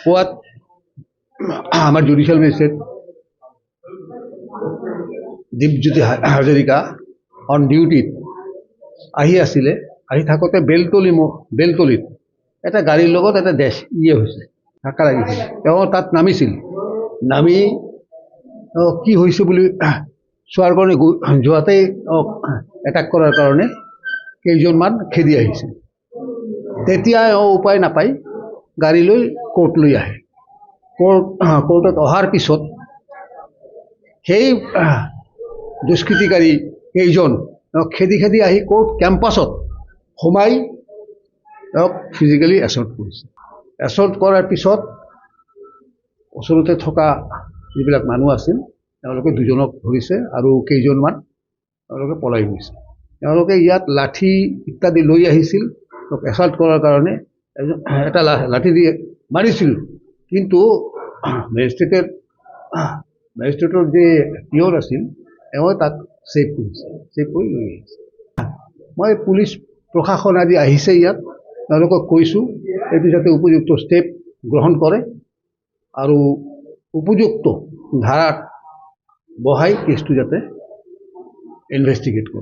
পুৱাত আমাৰ judicial magistrate Dipjyoti Hazarika on ডিউটিত আহি আছিলে। আহি থাকোঁতে বেলতলিত এটা গাড়ীৰ লগত এটা হৈছে, ধাক্কা লাগিছিল। তেওঁ তাত নামিছিল। নামি কি হৈছে বুলি চোৱাৰ কাৰণে যোৱাতেই এটাক কৰাৰ কাৰণে কেইজনমান খেদি আহিছিল। তেতিয়া উপায় নাপাই গাড়ী লৈ কোৰ্টলৈ আহে। কোৰ্টত অহাৰ পিছত সেই দুষ্কৃতিকাৰী কেইজন খেদি খেদি আহি কোৰ্ট কেম্পাছত সোমাই তেওঁক ফিজিকেলি এছল্ট কৰিছে। এছল্ট কৰাৰ পিছত ওচৰতে থকা যিবিলাক মানুহ আছিল তেওঁলোকে দুজনক ধৰিছে আৰু কেইজনমান তেওঁলোকে পলাই গৈছে। তেওঁলোকে ইয়াত লাঠি ইত্যাদি লৈ আহিছিল। তেওঁক এছল্ট কৰাৰ কাৰণে এটা লাঠি দি মাৰিছিল, কিন্তু মেজিষ্ট্ৰেটৰ যে পিয়ন আছিল তেওঁ তাক ছেভ কৰিছে, ছেভ কৰি লৈ আহিছে। মই পুলিচ প্ৰশাসন আজি আহিছে ইয়াত, তেওঁলোকক কৈছোঁ এইটো যাতে উপযুক্ত ষ্টেপ গ্ৰহণ কৰে আৰু উপযুক্ত ধাৰাত বহাই কেছটো যাতে ইনভেষ্টিগেট কৰে।